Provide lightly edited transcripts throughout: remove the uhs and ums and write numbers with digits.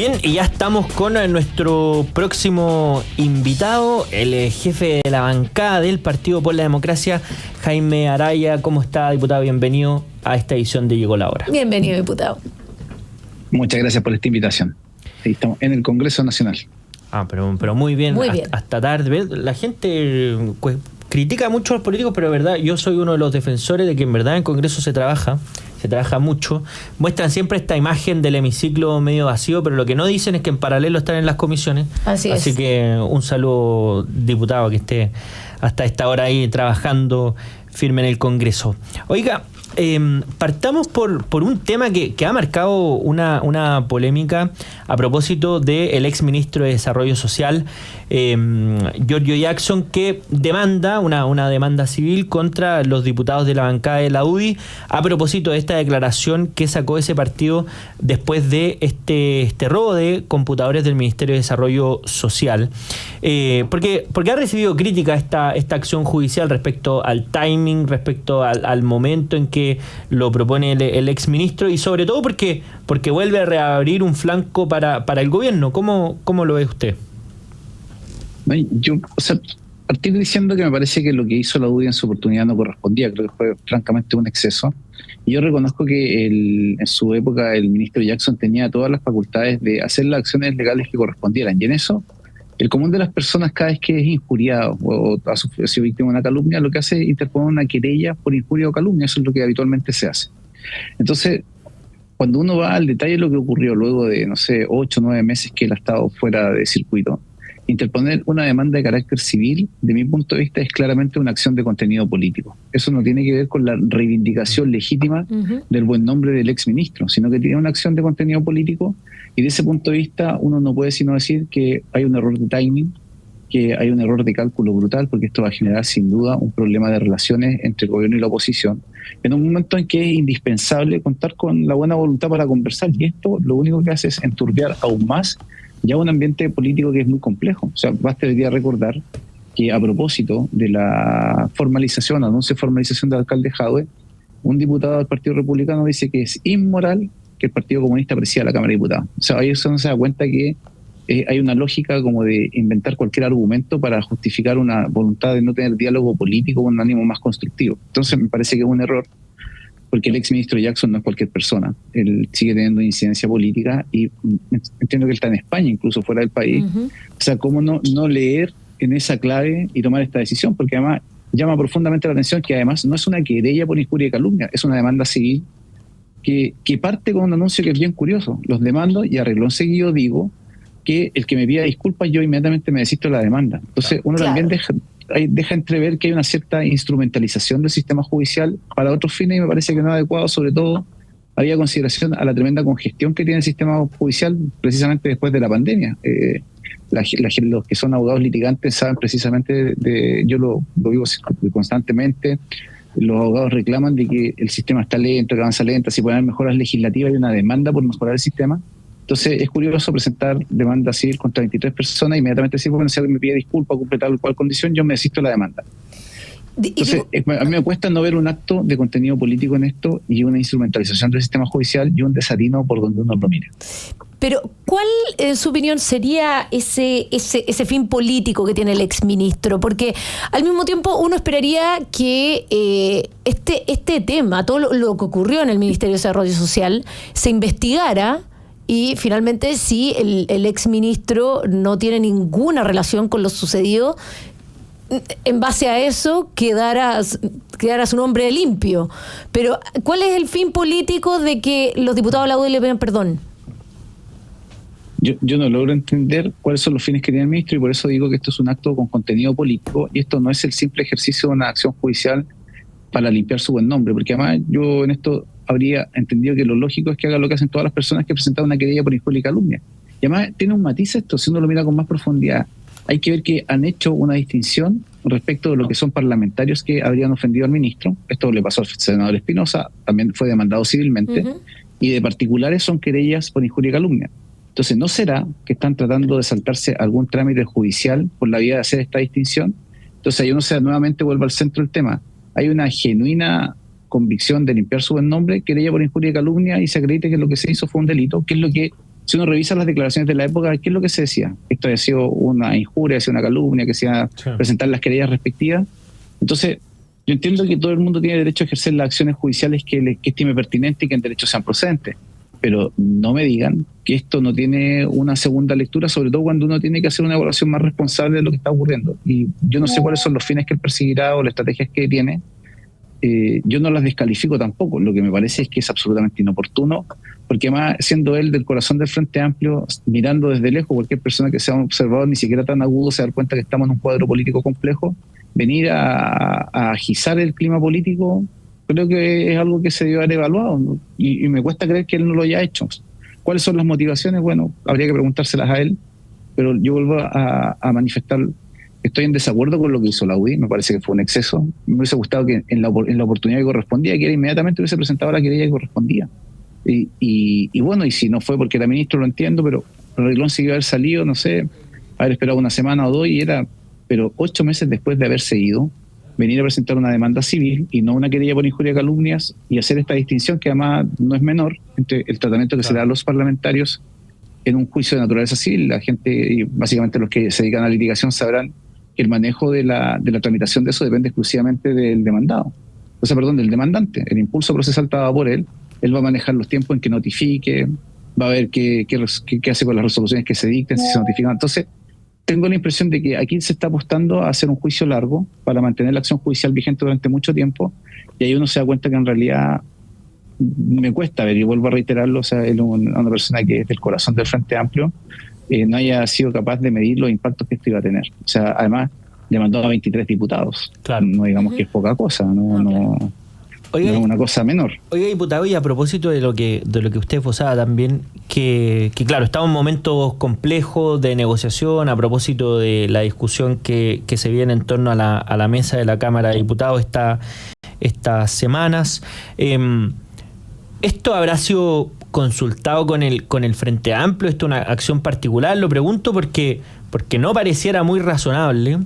Bien, y ya estamos con nuestro próximo invitado, el jefe de la bancada del Partido por la Democracia, Jaime Araya. ¿Cómo está, diputado? Bienvenido a esta edición de Llegó la Hora. Bienvenido, diputado. Muchas gracias por esta invitación. Sí, estamos en el Congreso Nacional. Pero muy bien. Muy bien. Hasta tarde. La gente critica mucho a los políticos, pero de verdad, yo soy uno de los defensores de que en verdad en el Congreso se trabaja mucho. Muestran siempre esta imagen del hemiciclo medio vacío, pero lo que no dicen es que en paralelo están en las comisiones. Así que un saludo, diputado, que esté hasta esta hora ahí trabajando firme en el Congreso. Oiga, partamos por un tema que ha marcado una polémica a propósito del exministro de Desarrollo Social, Giorgio Jackson, que demanda una demanda civil contra los diputados de la bancada de la UDI a propósito de esta declaración que sacó ese partido después de este robo de computadores del Ministerio de Desarrollo Social. Porque ha recibido crítica esta acción judicial respecto al timing, respecto al momento en que lo propone el exministro, y sobre todo porque vuelve a reabrir un flanco para el gobierno. ¿Cómo lo ve usted? Yo, partir diciendo que me parece que lo que hizo la UDI en su oportunidad no correspondía. Creo que fue francamente un exceso. Y yo reconozco que en su época el ministro Jackson tenía todas las facultades de hacer las acciones legales que correspondieran. Y en eso, el común de las personas, cada vez que es injuriado o ha sido víctima de una calumnia, lo que hace es interponer una querella por injuria o calumnia. Eso es lo que habitualmente se hace. Entonces, cuando uno va al detalle de lo que ocurrió luego de, 8 o 9 meses que él ha estado fuera de circuito, interponer una demanda de carácter civil, de mi punto de vista, es claramente una acción de contenido político. Eso no tiene que ver con la reivindicación legítima del buen nombre del exministro, sino que tiene una acción de contenido político, y de ese punto de vista uno no puede sino decir que hay un error de timing, que hay un error de cálculo brutal, porque esto va a generar sin duda un problema de relaciones entre el gobierno y la oposición, en un momento en que es indispensable contar con la buena voluntad para conversar, y esto lo único que hace es enturbiar aún más ya un ambiente político que es muy complejo. O sea, basta hoy día recordar que a propósito de la anuncio de formalización del alcalde Jadwe, un diputado del Partido Republicano dice que es inmoral que el Partido Comunista presida la Cámara de Diputados. O sea, ahí uno se da cuenta que hay una lógica como de inventar cualquier argumento para justificar una voluntad de no tener diálogo político con un ánimo más constructivo. Entonces me parece que es un error, porque el exministro Jackson no es cualquier persona. Él sigue teniendo incidencia política y entiendo que él está en España, incluso fuera del país. O sea, ¿cómo no leer en esa clave y tomar esta decisión? Porque además llama profundamente la atención que además no es una querella por injuria y calumnia, es una demanda civil que parte con un anuncio que es bien curioso. Los demando y a renglón seguido digo que el que me pida disculpas, yo inmediatamente me desisto de la demanda. Entonces uno también deja entrever que hay una cierta instrumentalización del sistema judicial para otros fines, y me parece que no es adecuado. Sobre todo había consideración a la tremenda congestión que tiene el sistema judicial precisamente después de la pandemia. Los que son abogados litigantes saben precisamente yo lo digo constantemente, los abogados reclaman de que el sistema está lento, que avanza lento, si pueden haber mejoras legislativas y una demanda por mejorar el sistema. Entonces es curioso presentar demanda civil contra 23 personas y inmediatamente decir, bueno, si alguien me pide disculpas, cumple tal cual condición, yo me desisto de la demanda. Entonces a mí me cuesta no ver un acto de contenido político en esto, y una instrumentalización del sistema judicial y un desatino por donde uno lo mire. Pero ¿cuál, en su opinión, sería ese fin político que tiene el exministro? Porque al mismo tiempo uno esperaría que este tema, todo lo que ocurrió en el Ministerio de Desarrollo Social, se investigara. Y finalmente, si el exministro no tiene ninguna relación con lo sucedido, en base a eso quedara su nombre limpio. Pero ¿cuál es el fin político de que los diputados de la UDI le pidan perdón? Yo no logro entender cuáles son los fines que tiene el ministro, y por eso digo que esto es un acto con contenido político, y esto no es el simple ejercicio de una acción judicial para limpiar su buen nombre, porque además yo en esto habría entendido que lo lógico es que haga lo que hacen todas las personas que presentan una querella por injuria y calumnia. Y además tiene un matiz esto, si uno lo mira con más profundidad. Hay que ver que han hecho una distinción respecto de lo que son parlamentarios que habrían ofendido al ministro. Esto le pasó al senador Espinosa, también fue demandado civilmente, y de particulares son querellas por injuria y calumnia. Entonces, ¿no será que están tratando de saltarse algún trámite judicial por la vía de hacer esta distinción? Entonces, ahí uno nuevamente vuelve al centro del tema. Hay una genuina convicción de limpiar su buen nombre, querella por injuria y calumnia, y se acredite que lo que se hizo fue un delito, que es lo que si uno revisa las declaraciones de la época, ¿qué es lo que se decía? Esto había sido una injuria, había sido una calumnia, que se iban a presentar las querellas respectivas. Entonces, yo entiendo que todo el mundo tiene derecho a ejercer las acciones judiciales que estime pertinente y que en derecho sean procedentes, pero no me digan que esto no tiene una segunda lectura, sobre todo cuando uno tiene que hacer una evaluación más responsable de lo que está ocurriendo. Y yo no sé cuáles son los fines que él perseguirá o las estrategias que tiene. Yo no las descalifico tampoco. Lo que me parece es que es absolutamente inoportuno, porque además, siendo él del corazón del Frente Amplio, mirando desde lejos, cualquier persona que sea un observador ni siquiera tan agudo se da cuenta que estamos en un cuadro político complejo. Venir a agizar el clima político, creo que es algo que se debe haber evaluado, ¿no? Y me cuesta creer que él no lo haya hecho. ¿Cuáles son las motivaciones? Bueno, habría que preguntárselas a él, pero yo vuelvo a manifestar que estoy en desacuerdo con lo que hizo la UDI. Me parece que fue un exceso. Me hubiese gustado que en la oportunidad que correspondía, que era inmediatamente hubiese presentado la querella que correspondía. Y bueno, y si no fue porque era ministro, lo entiendo, pero el arreglón siguió haber salido, no sé, haber esperado una semana o dos, pero 8 meses después de haberse ido, venir a presentar una demanda civil y no una querella por injuria y calumnias, y hacer esta distinción que además no es menor entre el tratamiento que se le da a los parlamentarios en un juicio de naturaleza civil. La gente, y básicamente los que se dedican a la litigación, sabrán que el manejo de la tramitación de eso depende exclusivamente del demandado. O sea, perdón, del demandante. El impulso procesal estaba por él. Él va a manejar los tiempos en que notifique, va a ver qué hace con las resoluciones que se dicten, si se notifican. Entonces, tengo la impresión de que aquí se está apostando a hacer un juicio largo para mantener la acción judicial vigente durante mucho tiempo, y ahí uno se da cuenta que en realidad me cuesta ver, y vuelvo a reiterarlo, o sea, él una persona que es del corazón del Frente Amplio, no haya sido capaz de medir los impactos que esto iba a tener. O sea, además le mandó a 23 diputados. Claro. No digamos que es poca cosa, no es una cosa menor. Oiga, diputado, y a propósito de lo que usted esbozaba también, que claro, estamos en momentos complejos de negociación, a propósito de la discusión que se viene en torno a la mesa de la Cámara de Diputados estas semanas. ¿Esto habrá sido consultado con el Frente Amplio? ¿Esto es una acción particular? Lo pregunto porque no pareciera muy razonable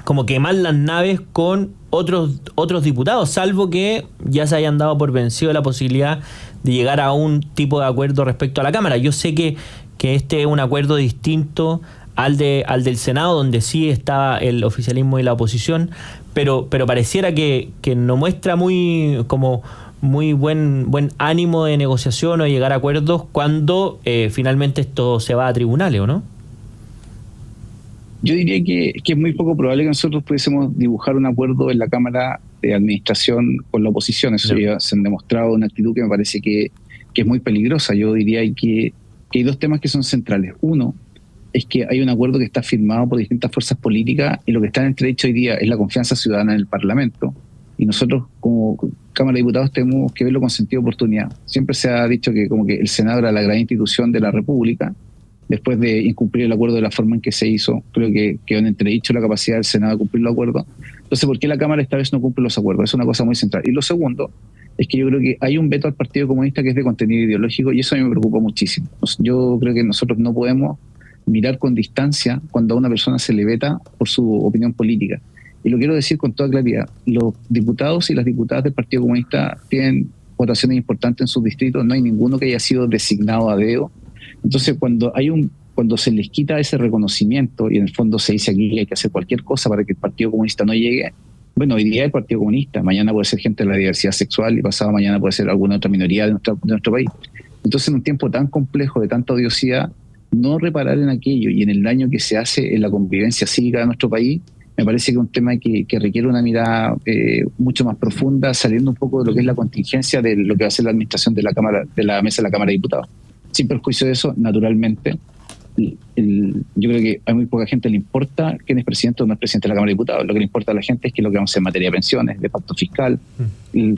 como quemar las naves con otros diputados, salvo que ya se hayan dado por vencido la posibilidad de llegar a un tipo de acuerdo respecto a la Cámara. Yo sé que este es un acuerdo distinto al del Senado, donde sí estaba el oficialismo y la oposición, pero pareciera que no muestra muy buen ánimo de negociación o llegar a acuerdos cuando finalmente esto se va a tribunales, ¿o no? Yo diría que es muy poco probable que nosotros pudiésemos dibujar un acuerdo en la Cámara de Administración con la oposición. Eso ya se han demostrado una actitud que me parece que es muy peligrosa. Yo diría que hay dos temas que son centrales. Uno es que hay un acuerdo que está firmado por distintas fuerzas políticas, y lo que está en entredicho hoy día es la confianza ciudadana en el Parlamento. Y nosotros, como Cámara de Diputados, tenemos que verlo con sentido de oportunidad. Siempre se ha dicho que como que el Senado era la gran institución de la República. Después de incumplir el acuerdo de la forma en que se hizo, creo que quedó en entredicho la capacidad del Senado de cumplir los acuerdos. Entonces, ¿por qué la Cámara esta vez no cumple los acuerdos? Es una cosa muy central. Y lo segundo es que yo creo que hay un veto al Partido Comunista que es de contenido ideológico, y eso a mí me preocupa muchísimo. Yo creo que nosotros no podemos mirar con distancia cuando a una persona se le veta por su opinión política. Y lo quiero decir con toda claridad. Los diputados y las diputadas del Partido Comunista tienen votaciones importantes en sus distritos. No hay ninguno que haya sido designado a dedo. Entonces, cuando se les quita ese reconocimiento, y en el fondo se dice aquí que hay que hacer cualquier cosa para que el Partido Comunista no llegue, bueno, hoy día es el Partido Comunista, mañana puede ser gente de la diversidad sexual, y pasado mañana puede ser alguna otra minoría de nuestro país. Entonces, en un tiempo tan complejo, de tanta odiosidad, no reparar en aquello y en el daño que se hace en la convivencia cívica de nuestro país, me parece que es un tema que requiere una mirada mucho más profunda, saliendo un poco de lo que es la contingencia de lo que va a ser la administración de la mesa de la Cámara de Diputados. Sin perjuicio de eso, naturalmente, yo creo que a muy poca gente le importa quién es presidente o no es presidente de la Cámara de Diputados. Lo que le importa a la gente es que lo que vamos a hacer en materia de pensiones, de pacto fiscal,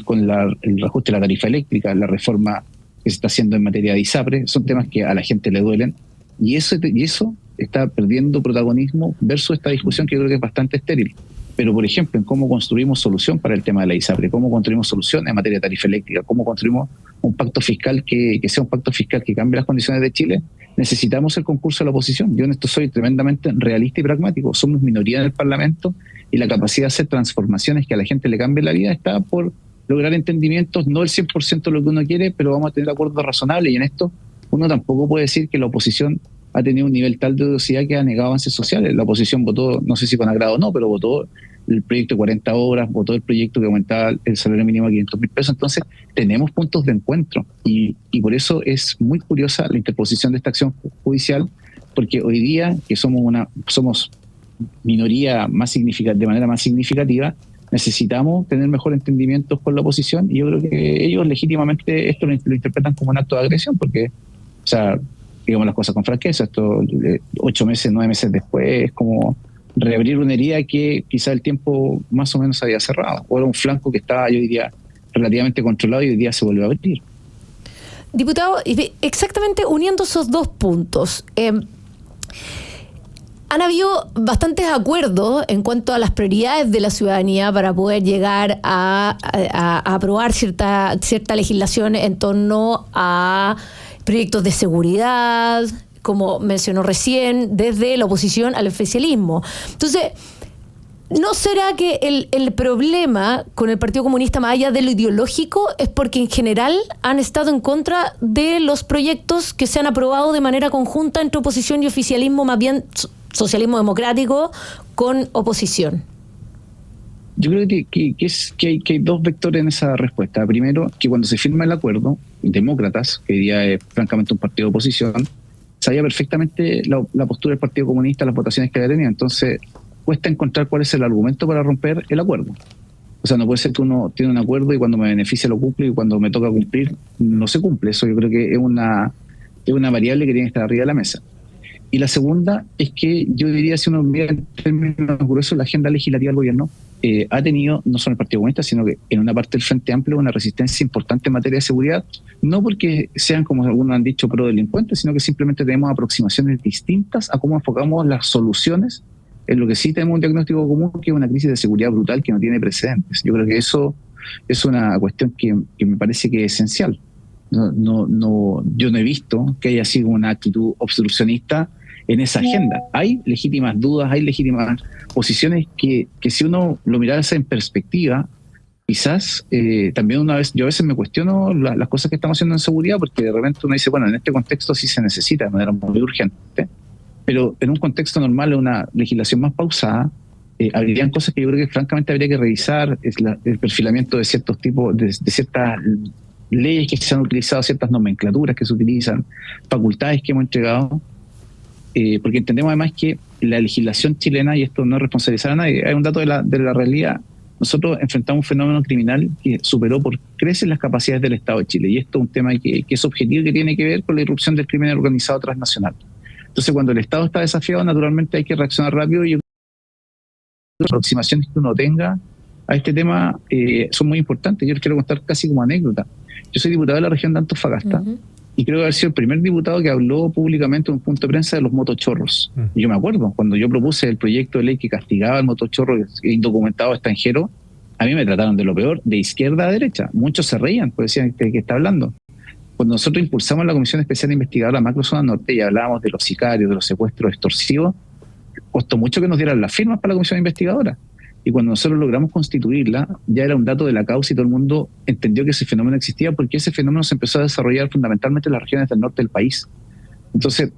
con el reajuste de la tarifa eléctrica, la reforma que se está haciendo en materia de ISAPRE, son temas que a la gente le duelen, y eso está perdiendo protagonismo versus esta discusión que yo creo que es bastante estéril. Pero, por ejemplo, en cómo construimos solución para el tema de la ISAPRE, cómo construimos solución en materia de tarifa eléctrica, cómo construimos un pacto fiscal que sea un pacto fiscal que cambie las condiciones de Chile, necesitamos el concurso de la oposición. Yo en esto soy tremendamente realista y pragmático. Somos minoría en el Parlamento, y la capacidad de hacer transformaciones que a la gente le cambie la vida está por lograr entendimientos, no el 100% de lo que uno quiere, pero vamos a tener acuerdos razonables, y en esto uno tampoco puede decir que la oposición ha tenido un nivel tal de odiosidad que ha negado avances sociales. La oposición votó, no sé si con agrado o no, pero votó el proyecto de 40 horas, votó el proyecto que aumentaba el salario mínimo a 500.000 pesos. Entonces, tenemos puntos de encuentro y por eso es muy curiosa la interposición de esta acción judicial, porque hoy día, que somos minoría de manera más significativa, necesitamos tener mejor entendimiento con la oposición, y yo creo que ellos legítimamente esto lo interpretan como un acto de agresión, porque, o sea, digamos las cosas con franqueza, esto 8 meses, 9 meses después es como reabrir una herida que quizá el tiempo más o menos había cerrado, o era un flanco que estaba, yo diría, relativamente controlado y hoy día se vuelve a abrir. Diputado, exactamente uniendo esos dos puntos, han habido bastantes acuerdos en cuanto a las prioridades de la ciudadanía para poder llegar a aprobar cierta legislación en torno a proyectos de seguridad, como mencionó recién, desde la oposición al oficialismo. Entonces, ¿no será que el problema con el Partido Comunista, más allá de lo ideológico, es porque en general han estado en contra de los proyectos que se han aprobado de manera conjunta entre oposición y oficialismo, más bien socialismo democrático con oposición? Yo creo que hay dos vectores en esa respuesta. Primero, que cuando se firma el acuerdo, demócratas, que hoy día es francamente un partido de oposición, sabía perfectamente la postura del Partido Comunista, las votaciones que había tenido. Entonces, cuesta encontrar cuál es el argumento para romper el acuerdo. O sea, no puede ser que uno tiene un acuerdo y cuando me beneficia lo cumple y cuando me toca cumplir no se cumple. Eso yo creo que es una variable que tiene que estar arriba de la mesa. Y la segunda es que yo diría, si uno mira en términos gruesos, la agenda legislativa del gobierno ha tenido, no solo el Partido Comunista, sino que en una parte del Frente Amplio, una resistencia importante en materia de seguridad, no porque sean, como algunos han dicho, pro delincuentes, sino que simplemente tenemos aproximaciones distintas a cómo enfocamos las soluciones en lo que sí tenemos un diagnóstico común, que es una crisis de seguridad brutal que no tiene precedentes. Yo creo que eso es una cuestión que me parece que es esencial. Yo no he visto que haya sido una actitud obstruccionista en esa agenda. Hay legítimas dudas, hay legítimas posiciones que si uno lo mirara en perspectiva, quizás también yo a veces me cuestiono las cosas que estamos haciendo en seguridad, porque de repente uno dice, bueno, en este contexto sí se necesita de manera muy urgente, pero en un contexto normal, en una legislación más pausada, habrían cosas que yo creo que francamente habría que revisar, el perfilamiento de ciertos tipos, de ciertas leyes que se han utilizado, ciertas nomenclaturas que se utilizan, facultades que hemos entregado, porque entendemos además que la legislación chilena, y esto no es responsabilizar a nadie, hay un dato de la realidad, nosotros enfrentamos un fenómeno criminal que superó por creces las capacidades del Estado de Chile, y esto es un tema que es objetivo, que tiene que ver con la irrupción del crimen organizado transnacional. Entonces, cuando el Estado está desafiado, naturalmente hay que reaccionar rápido, y las aproximaciones que uno tenga a este tema son muy importantes. Yo les quiero contar casi como anécdota. Yo soy diputado de la región de Antofagasta, y creo haber sido el primer diputado que habló públicamente en un punto de prensa de los motochorros. Y yo me acuerdo, cuando yo propuse el proyecto de ley que castigaba al motochorro indocumentado extranjero, a mí me trataron de lo peor, de izquierda a derecha. Muchos se reían, pues decían que está hablando. Cuando nosotros impulsamos la Comisión Especial Investigadora Macrozona Norte y hablábamos de los sicarios, de los secuestros extorsivos, costó mucho que nos dieran las firmas para la Comisión Investigadora. Y cuando nosotros logramos constituirla, ya era un dato de la causa y todo el mundo entendió que ese fenómeno existía, porque ese fenómeno se empezó a desarrollar fundamentalmente en las regiones del norte del país. Entonces,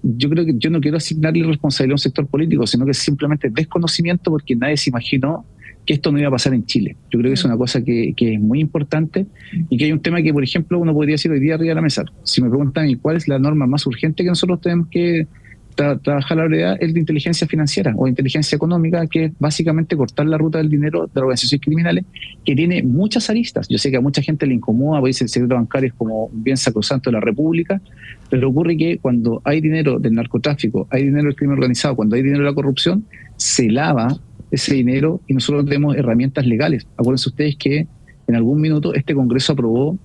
yo creo que yo no quiero asignarle responsabilidad a un sector político, sino que es simplemente desconocimiento, porque nadie se imaginó que esto no iba a pasar en Chile. Yo creo que es una cosa que es muy importante, y que hay un tema que, por ejemplo, uno podría decir hoy día arriba de la mesa. Si me preguntan cuál es la norma más urgente que nosotros tenemos que trabajar la brevedad, es de inteligencia financiera o inteligencia económica, que es básicamente cortar la ruta del dinero de las organizaciones criminales, que tiene muchas aristas. Yo sé que a mucha gente le incomoda, porque dice el secreto bancario es como un bien sacrosanto de la República, pero ocurre que cuando hay dinero del narcotráfico, hay dinero del crimen organizado, cuando hay dinero de la corrupción, se lava ese dinero y nosotros tenemos herramientas legales. Acuérdense ustedes que en algún minuto este Congreso aprobó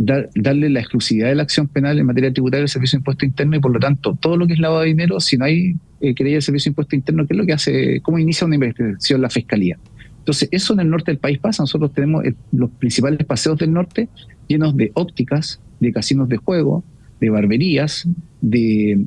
darle la exclusividad de la acción penal en materia tributaria al Servicio de Impuesto Interno, y por lo tanto todo lo que es lavado de dinero, si no hay querella del Servicio de Impuesto Interno, ¿qué es lo que hace? ¿Cómo inicia una investigación la Fiscalía? Entonces eso en el norte del país pasa. Nosotros tenemos los principales paseos del norte llenos de ópticas, de casinos de juego, de barberías, de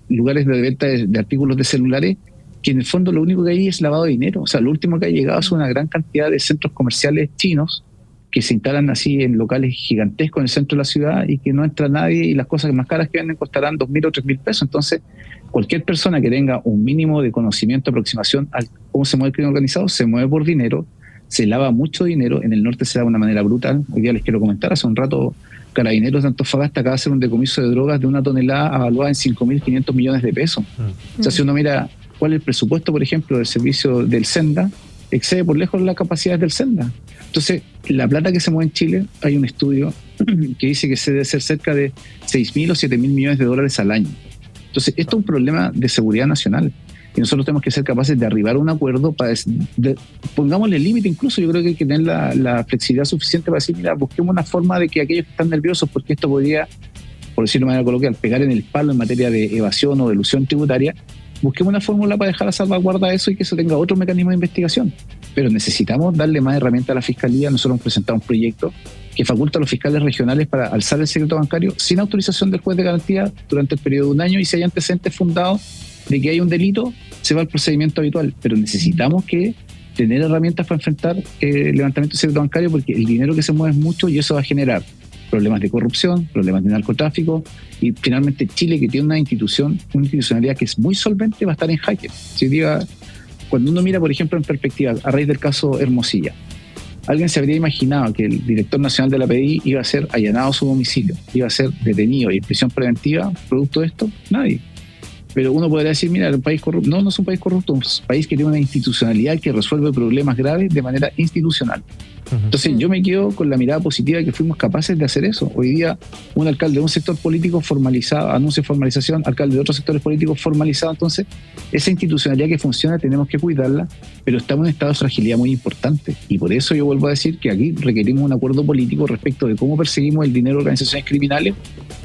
lugares de venta de artículos de celulares, que en el fondo lo único que hay es lavado de dinero. O sea, lo último que ha llegado es una gran cantidad de centros comerciales chinos que se instalan así en locales gigantescos en el centro de la ciudad y que no entra nadie y las cosas más caras que venden costarán 2.000 o 3.000 pesos. Entonces, cualquier persona que tenga un mínimo de conocimiento, aproximación a cómo se mueve el crimen organizado, se mueve por dinero, se lava mucho dinero. En el norte se da de una manera brutal. Hoy día les quiero comentar, hace un rato Carabineros de Antofagasta acaba de hacer un decomiso de drogas de 1 tonelada avaluada en 5.500 millones de pesos. O sea, si uno mira cuál es el presupuesto, por ejemplo, del servicio del Senda, excede por lejos las capacidades del Senda. Entonces, la plata que se mueve en Chile, hay un estudio que dice que se debe ser cerca de 6.000 o 7.000 millones de dólares al año. Entonces, esto es un problema de seguridad nacional y nosotros tenemos que ser capaces de arribar a un acuerdo para pongámosle límite. Incluso yo creo que hay que tener la flexibilidad suficiente para decir, mira, busquemos una forma de que aquellos que están nerviosos, porque esto podría, por decirlo de manera coloquial, pegar en el palo en materia de evasión o de elusión tributaria, busquemos una fórmula para dejar a salvaguarda eso y que eso tenga otro mecanismo de investigación. Pero necesitamos darle más herramientas a la Fiscalía. Nosotros hemos presentado un proyecto que faculta a los fiscales regionales para alzar el secreto bancario sin autorización del juez de garantía durante el periodo de 1 año, y si hay antecedentes fundados de que hay un delito, se va al procedimiento habitual. Pero necesitamos tener herramientas para enfrentar el levantamiento del secreto bancario, porque el dinero que se mueve es mucho y eso va a generar problemas de corrupción, problemas de narcotráfico, y finalmente Chile, que tiene una institucionalidad que es muy solvente, va a estar en jaque. Cuando uno mira, por ejemplo, en perspectiva, a raíz del caso Hermosilla, ¿alguien se habría imaginado que el director nacional de la PDI iba a ser allanado a su domicilio, iba a ser detenido y en prisión preventiva producto de esto? Nadie. Pero uno podría decir, mira, un país corrupto. No, no es un país corrupto, es un país que tiene una institucionalidad que resuelve problemas graves de manera institucional. Entonces yo me quedo con la mirada positiva de que fuimos capaces de hacer eso. Hoy día un alcalde de un sector político formalizado, anuncia formalización, alcalde de otros sectores políticos formalizado. Entonces esa institucionalidad que funciona tenemos que cuidarla, pero estamos en un estado de fragilidad muy importante. Y por eso yo vuelvo a decir que aquí requerimos un acuerdo político respecto de cómo perseguimos el dinero de organizaciones criminales,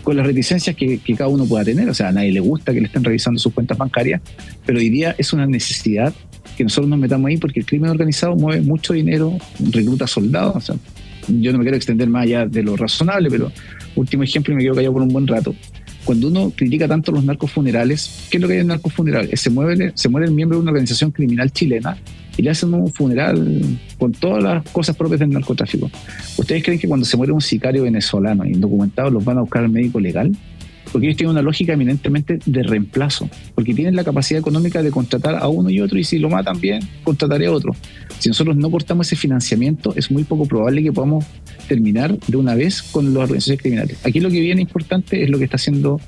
con las reticencias que cada uno pueda tener. O sea, a nadie le gusta que le estén revisando sus cuentas bancarias, pero hoy día es una necesidad que nosotros nos metamos ahí, porque el crimen organizado mueve mucho dinero, recluta soldados. O sea, yo no me quiero extender más allá de lo razonable, pero último ejemplo, y me quedo callado por un buen rato. Cuando uno critica tanto los narcos funerales, ¿qué es lo que hay en narcos funerales? Se muere el miembro de una organización criminal chilena y le hacen un funeral con todas las cosas propias del narcotráfico. ¿Ustedes creen que cuando se muere un sicario venezolano indocumentado los van a buscar al médico legal? Porque ellos tienen una lógica eminentemente de reemplazo, porque tienen la capacidad económica de contratar a uno y otro, y si lo matan bien, contrataré a otro. Si nosotros no cortamos ese financiamiento, es muy poco probable que podamos terminar de una vez con las organizaciones criminales. Aquí lo que viene importante es lo que está haciendo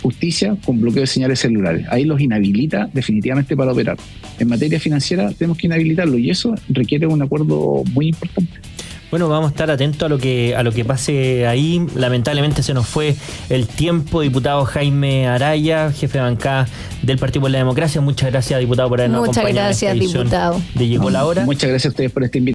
Justicia con bloqueo de señales celulares. Ahí los inhabilita definitivamente para operar. En materia financiera tenemos que inhabilitarlo, y eso requiere un acuerdo muy importante. Bueno, vamos a estar atentos a lo que pase ahí. Lamentablemente se nos fue el tiempo. Diputado Jaime Araya, jefe de bancada del Partido por la Democracia. Muchas gracias, diputado, por habernos acompañado. Muchas gracias, diputado. De Llegó la Hora. Muchas gracias a ustedes por esta invitación.